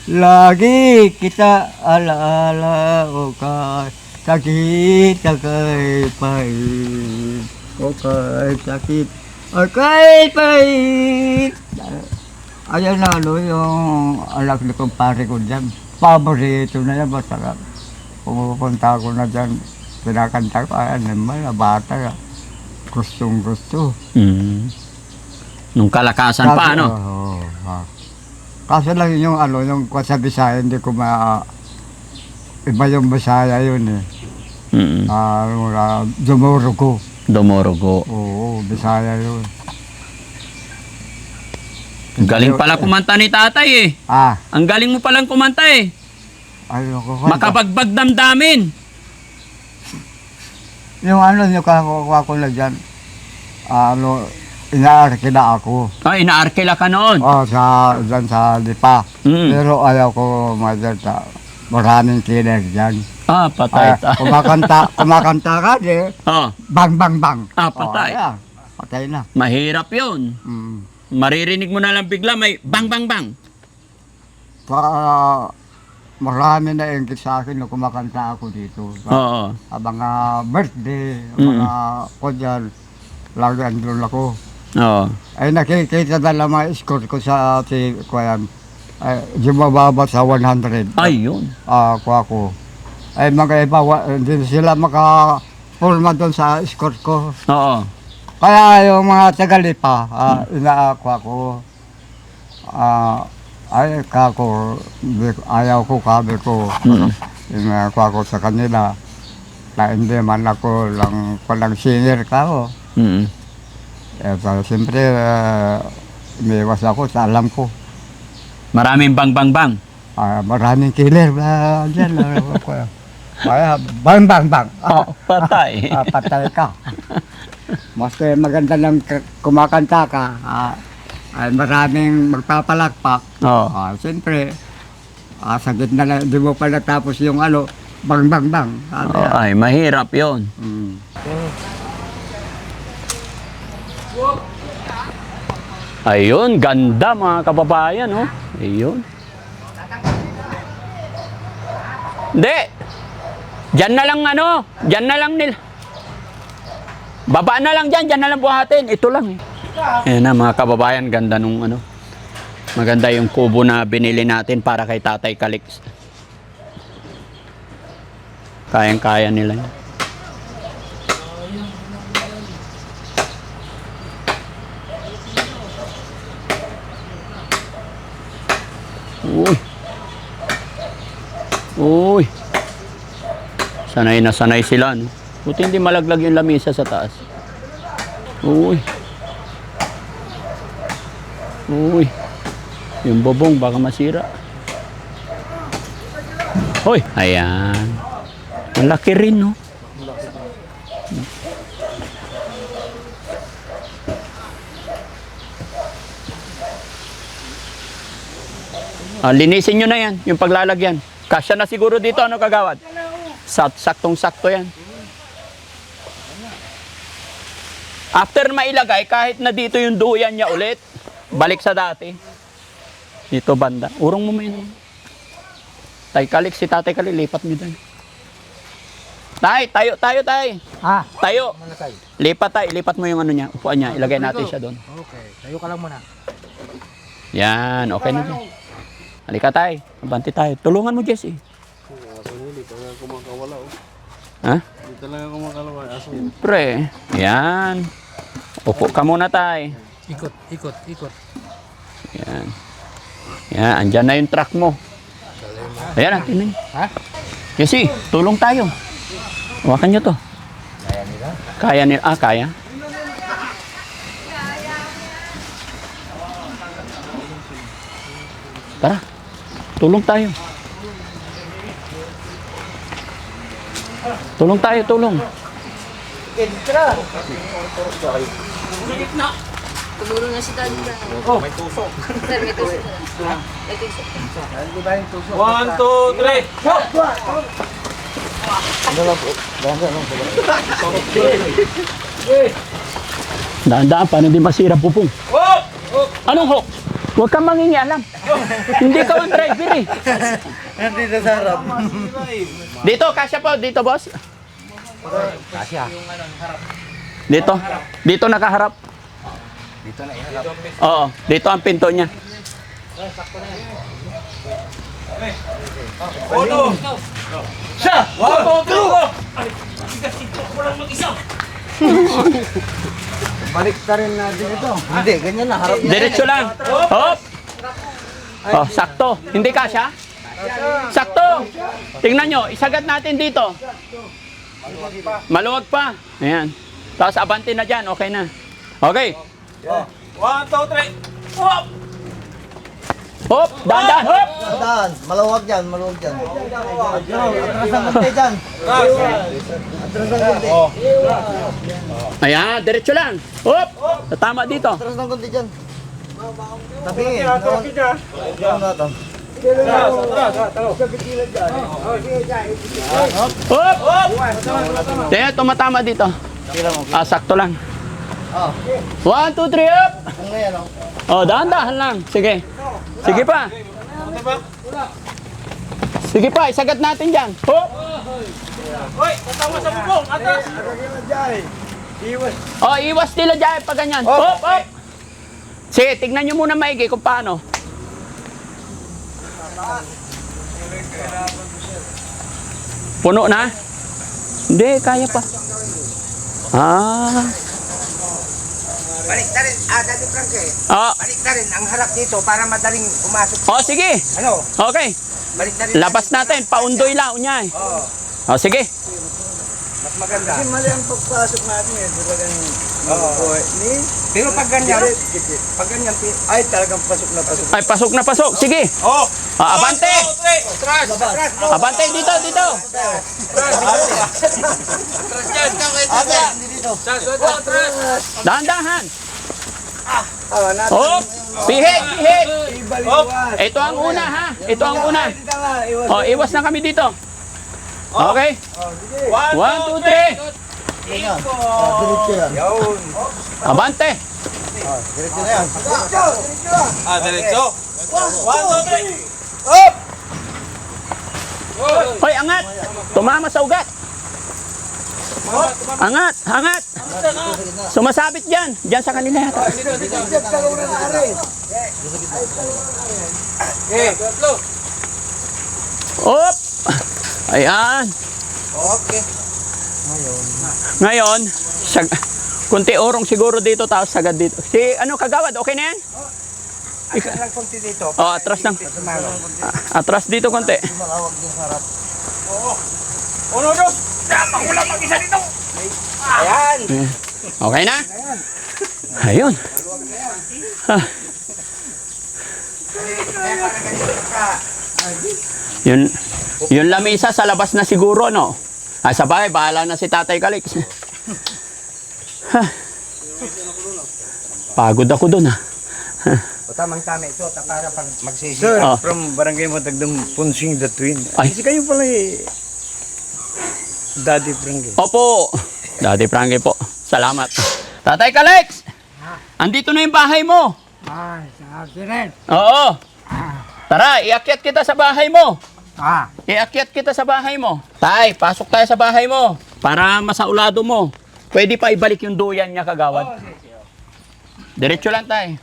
Lagi kita alaala o kay sakit kay pait. O kay sakit kay pait. Ayan na yung anak ni kumpare ko dyan. Paborito na yan, masarap. Pumupunta ako na dyan. Pinakanta ko, ayan naman, bata. Gustong gusto. Nung kalakasan pa, ano? Kaso lang yung yung sa Bisaya, hindi ko iba yung Bisaya yun eh. Dumurugo. Dumorogo. Oo, Bisaya yun. Ang galing pala kumanta ni tatay eh. Ang galing mo palang kumanta eh. Ayoko. Makabagbag damdamin. Yung yung kakuha ko na dyan, inaarkila ako. Inaarkila ka noon. Dyan sa Lipa. Pero ayaw ko maraming killer dyan. Patay ta. Kumakanta ka, bang, bang, bang. Patay. Patay na. Mahirap yun. Maririnig mo na lang bigla may bang, bang, bang. Marami na ingit sa akin na kumakanta ako dito. Oo. Mga birthday, mga kodyan, lagi andun ako. Oo. Ay nakikita na lang mga score ko sa kuyan. Di mababa sa 100. Ayun. Kuha ko. Ay mga iba, hindi sila makapulma doon sa score ko. Oo. Kaya yung mga tagalipa, inaakuha ko. Ayaw ko, kabi ko. Inaakuha ko sa kanila. Na hindi man ako lang senior ka ako. Siyempre, umiwas ako sa alam ko. Maraming bang, bang, bang. Maraming killer dyan. Kaya, bang, bang, bang. Patay. Patay ka. Mas maganda lang kumakanta ka. Ay maraming magpapalakpak. Siyempre, sa gitna na, di mo pa natapos yung bang, bang, bang. Ay, mahirap yon. Ayun, ganda mga kababayan, oh. Ayun. Hindi. Diyan na lang diyan na lang nila. Baba na lang diyan na lang buhatin. Ito lang. Ayan na mga kababayan, ganda nung maganda yung kubo na binili natin para kay Tatay Calix. Kayang-kaya nila yan. Uy. Uy. Sanay na sanay sila, no? Buti hindi malaglag yung lamisa sa taas. Uy. Uy. Yung bobong baka masira. Hoy. Ayan. Malaki rin, no? Linisin nyo na yan, yung paglalagyan. Kasya na siguro dito, ano kagawad? Saktong-sakto yan. After mailagay, kahit na dito yung duyan niya ulit, balik sa dati. Dito banda. Urong mo yun. Tay Calix, si Tatay Calix, lipat mo doon. Tay, tayo. Tayo. Lipat mo yung niya, upuan niya. Ilagay natin siya doon. Okay, tayo ka lang muna. Yan, okay na dyan. Halika tay, abanti tayo. Tulungan mo, Jesse. Hindi talaga ako makawala. Ha? Hindi talaga ako makawala. Siyempre. Yan. Upo ka muna tay. Ikot. Yan. Yan, andyan na yung truck mo. Ayan natin na yun. Ha? Jesse, tulong tayo. Hawakan nyo to. Kaya nila? Kaya? Tara. Tulong tayo. Tulong. Tumulong na si Daddy. May tusok. Sir, may tusok. May tusok. 1, 2, 3. Daan-daan, paano hindi masira pupong? Anong hook? Huwag kang mangingialam. Hindi ka ang driver eh. Nandito sa harap. Dito, kasya po. Dito, boss. Kasya. Dito. Dito nakaharap. Dito na iharap. Oo, dito ang pinto niya. Balik ka rin natin ito. Hindi, ganyan na. Harap Diretso lang. Hop. Oh, sakto. Hindi kasya? Sakto. Tingnan nyo, isagad natin dito. Maluwag pa. Ayan. Tapos abante na dyan, okay na. Okay. 1, 2, 3. Hop! Hop, dahan-dahan, hop. Daan, maluwag dyan, maluwag dyan. Atras ang konti dyan. Atras ang konti. Ayan, diretso lang. Hop. Tama dito. Atras ang konti dyan. Tabingin. Doon na ito. Hop. Kaya tumatama dito. Ah, sakto lang. 1, 2, 3, up. Kung ngayon, Oh, dahan-dahan lang. Sige. Sige pa. Sige pa, isagat natin dyan. Hop. Hoy, tatawa sa bubong. Atras! Oh, iwas nila dyan pag ganyan. Hop, hop. Sige, tignan nyo muna maigi kung paano. Puno na? Hindi, kaya pa. Ah. balik na rin. Dati Frank eh. Oh, Balik na rin ang harap dito para madaling pumasok. oh sige. Ano? Okay. Balik na rin. Labas natin, paundoy lang, unyay. Oh, sige. Mas maganda. Kasi mali ang pagpasok natin eh. Diba ganyan? Oo. Pero pag ganyan, ay talagang pasok na pasok. Ay, pasok na pasok. Sige. Oh! Ah, abante. 1, 2, 3. Atras! Abante, dito, dito. Atras! Dahan-dahan. Oh, pihit, pihit. Ito ang una, ha? Ito ang una. Oh, iwas na kami dito. Okay. 1, 2, 3. Diretso yan. Abante. Diretso na yan. Diretso. 1, 2, 3. Hoy, angat. Tumama sa ugat. Angat, angat. Sumasabit dyan. Dyan sa kanila yata. Op. Ayan. Okay. Ngayon, kunti orong siguro dito, tapos sagad dito. Si, ano, kagawad, okay na yan? Atras lang konti dito. Oh, atras lang. Atras dito konti. Malawag din sa harap. Uno, dos. Pakulang mag-isa dito. Ayan. Okay na? Ayun. Ah. Yun lamisa sa labas na siguro, no? Ah, sa bahay, bahala na si Tatay Calix. Ah. Pagod ako dun, ha? O tamang-tama ito, para pag magsisi. Sir, Oh. from Barangay Matagdang Punsing the Twin. Ay. Kasi kayo pala eh, Daddy Frank. Opo. Daddy Frankie po. Salamat. Tatay Calix! Andito na yung bahay mo. Ay, sa akin rin. Oo. Tara, iakyat kita sa bahay mo. Ah, Iakyat kita sa bahay mo. Tay, pasok tayo sa bahay mo. Para masaulado mo. Pwede pa ibalik yung duyan niya, kagawad. Diretso lang tay.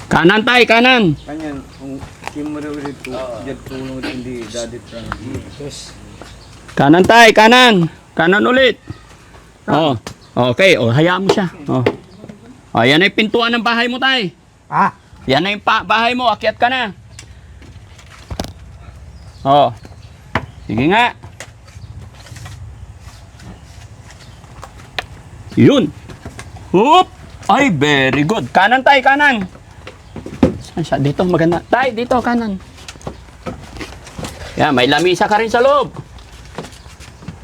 Kanan tay, kanan. kanyan, kung kimura ulit po, dyan po nung hindi Daddy Frank. Yes. Kanan tay, kanan. Kanan ulit. Oh. Okay, oh, hayaan mo siya. Oh. Oh, yan ay pintuan ng bahay mo tay. Ah, Yan na yung bahay mo, akyat ka na. Oh. Sige nga. Yun. Hoop! Ay, very good. Kanan tay, kanan. Saan siya? Dito, maganda. Tay, dito, kanan. Yan, may lamisa ka rin sa loob.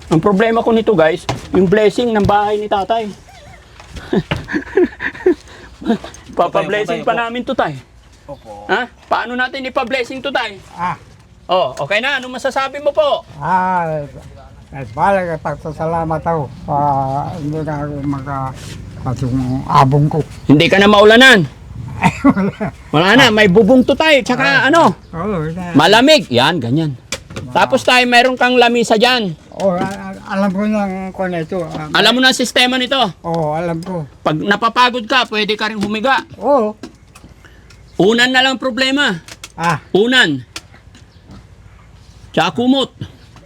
Ang problema ko nito guys, yung blessing ng bahay ni tatay. Papa-blessing pa namin to tay. opo. Ha? Paano natin ipa-blessing to tay? Ah, Oh, okay na. Anong masasabi mo po? Balik at pagsasalamat ako. Hindi na ako yung abong ko. Hindi ka na maulanan. Wala na, may bubong to tayo. Tsaka ano, Oo, malamig. Yan, ganyan. Tapos tayo, meron kang lamisa dyan. alam ko ng kung ito. Alam mo na ang sistema nito. Oo, alam ko. Pag napapagod ka, pwede ka rin humiga. Oo. Unan na lang problema. Ah, Unan. Tsaka kumot.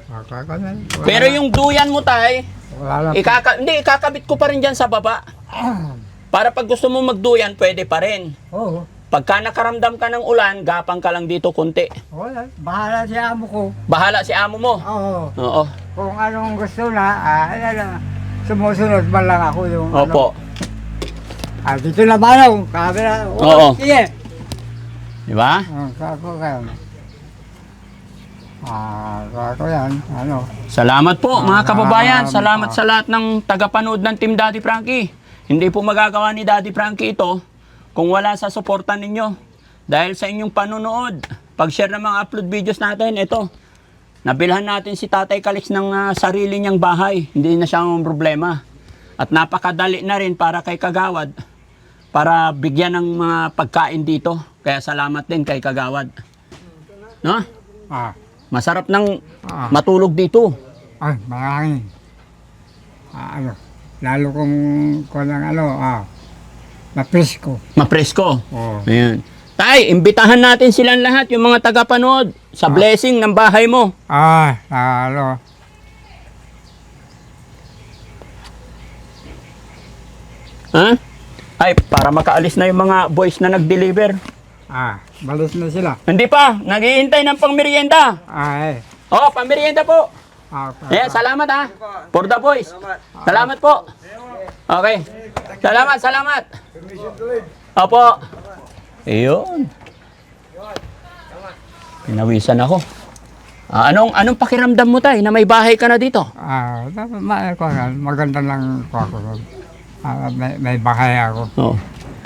makakanan. Pero yung duyan mo tay, Wala lang. ikakabit ko pa rin dyan sa baba. Para pag gusto mo magduyan, pwede pa rin. Oo. Pagka nakaramdam ka ng ulan, gapang ka lang dito konti. Wala. Bahala si amo ko. Bahala si amo mo. Oo. Oo. Kung anong gusto na, sumusunod man lang ako yung Opo. dito na ba lang? Kamera. Oo. Sige. Di ba? Kako kayo. Kako yan. Ano? Salamat po mga kababayan. Ah, Salamat sa lahat ng tagapanood ng Team Daddy Frankie. Hindi po magagawa ni Daddy Frankie ito kung wala sa suporta ninyo. Dahil sa inyong panonood, pag-share ng mga upload videos natin, ito, nabilhan natin si Tatay Calix ng sarili niyang bahay. Hindi na siyang problema. At napakadali na rin para kay Kagawad, para bigyan ng mga pagkain dito. Kaya salamat din kay Kagawad. No? Ah. Masarap ng Ah. matulog dito. Ay, malangin. Ano? Lalo kung ng mapresko. Mapresko. Oo. Ayan. Tay, imbitahan natin silang lahat, yung mga tagapanood, sa blessing ng bahay mo. Lalo. Ha? Ay, para makaalis na yung mga boys na nag-deliver. Balis na sila. Hindi pa, naghihintay ng pangmerienda. Ay. Oh, pangmerienda po. Okay. Ayan, salamat ha. For the boys. Salamat po. Okay. Salamat. Opo. Ayun. Pinawisan ako. Anong pakiramdam mo tay na may bahay ka na dito? Maganda lang ako. May bahay ako. Oh.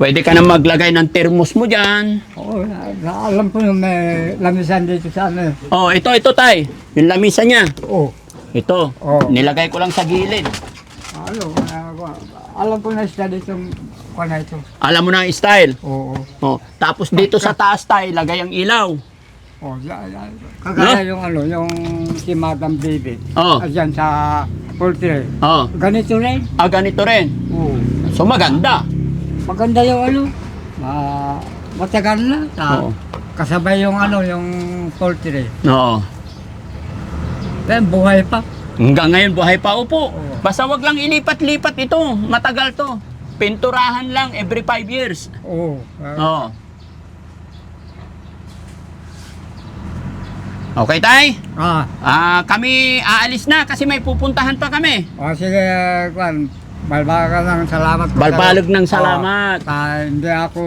Pwede ka na maglagay ng thermos mo dyan. Oo, alam ko yung may lamisan dito sa ano. Oh, ito tay. Yung lamisa niya. Oo. Ito. Oh. Nilagay ko lang sa gilid. Alam ko na siya dito na ito. Alam mo na ang style. Oo. Oh. Tapos dito sa taas tay, lagay ang ilaw. Oh, kagaya yung yung si Madam Baby. Oh. Diyan sa poultry. Oh. Ganito rin. Ganito rin. Oo. So maganda. Maganda yung matagal na. Oo. Kasabay yung yung poultry. Oo. Then buhay pa. Hanggang ngayon buhay pa. Upo. Oo. Basta wag lang ilipat-lipat ito. Matagal to. Pinturahan lang every 5 years. Oo. Oo. Okay, tay? Kami aalis na kasi may pupuntahan pa kami. Sige, Kwan. Balbaga ng salamat ko. Balbalog ng salamat. Hindi ako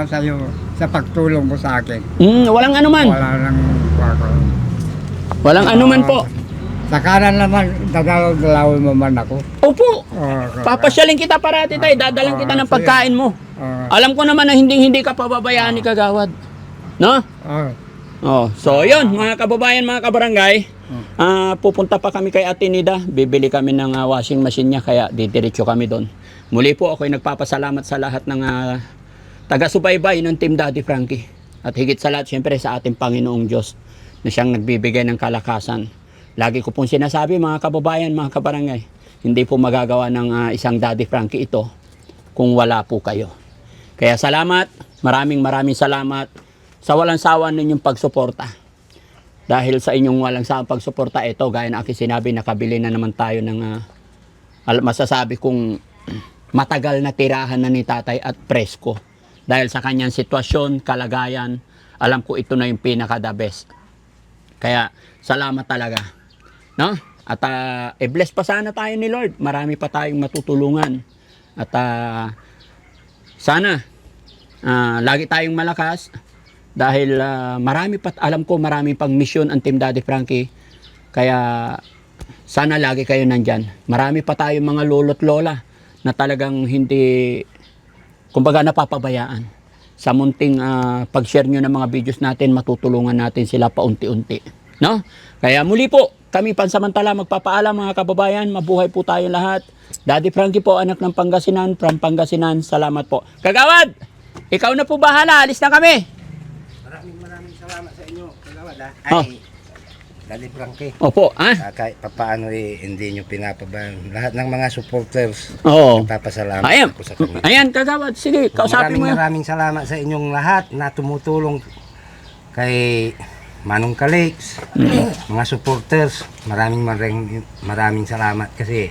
sa iyo sa pagtulong mo sa akin. Walang anuman. Wala nang ako. Walang anuman po. Sa kanan naman, dadalaw-dalawin mo man ako. Opo. Papasyaling kita parati tay. Dadalang kita ng pagkain mo. Alam ko naman na hindi ka pababayaan ni Kagawad. No? So yun, mga kababayan, mga kabarangay, pupunta pa kami kay Ate Nida, bibili kami ng washing machine niya, kaya didiretso kami doon. Muli po ako'y nagpapasalamat sa lahat ng taga-subaybay ng Team Daddy Frankie. At higit sa lahat, syempre sa ating Panginoong Diyos na siyang nagbibigay ng kalakasan. Lagi ko pong sinasabi, mga kababayan, mga kabarangay, hindi po magagawa ng isang Daddy Frankie ito kung wala po kayo. Kaya salamat, maraming salamat sa walang sawa ninyong pagsuporta. Dahil sa inyong walang sawang pagsuporta, ito, gaya na aking sinabi, nakabili na naman tayo ng masasabi kong matagal na tirahan na ni tatay at presko. Dahil sa kanyang sitwasyon, kalagayan, alam ko ito na yung pinaka-the best. Kaya, salamat talaga. No? At bless pa sana tayo ni Lord. Marami pa tayong matutulungan. At sana, lagi tayong malakas. Dahil alam ko marami pang mission ang Team Daddy Frankie. Kaya sana lagi kayo nandyan. Marami pa tayong mga lolo't lola na talagang hindi, kumbaga, napapabayaan. sa munting pag-share nyo ng mga videos natin, matutulungan natin sila paunti-unti. No? Kaya muli po, kami pansamantala magpapaalam mga kababayan, mabuhay po tayo lahat. Daddy Frankie po, anak ng Pangasinan, from Pangasinan, salamat po. Kagawad, ikaw na po bahala, alis na kami. Maraming salamat sa inyo, Kagawad. Oh. Ay, Daddy Frankie. Opo, Kahit papaano hindi nyo pinapabayaan. Lahat ng mga supporters, Oo. nagpapasalamat Ayan, ako sa kanila. ayan Kagawad, sige, kausapin mo yun. Maraming salamat sa inyong lahat na tumutulong kay Manong Calix, mga supporters. Maraming salamat kasi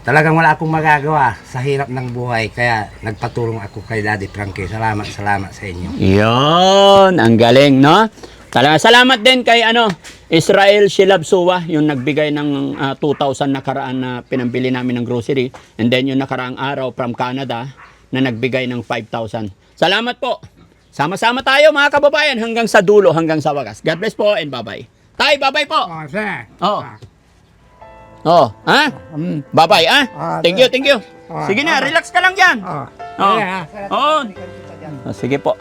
talagang wala akong magagawa sa hirap ng buhay kaya nagpatulong ako kay Daddy Frankie. Salamat sa inyo. Yun, ang galing, no? Salamat din kay Israel Shilabsuwa, yung nagbigay ng 2,000 nakaraan na pinambili namin ng grocery. And then yung nakaraang araw from Canada na nagbigay ng 5,000. Salamat po. Sama-sama tayo mga kababayan hanggang sa dulo, hanggang sa wakas. God bless po and bye-bye. Tay, bye-bye po. Oh, sir. Oh. Oh, ha? Bye-bye, ha? Thank you. Oh, Sige na, relax ka lang dyan. Oh. Oh. Yeah. Oh. Sige po.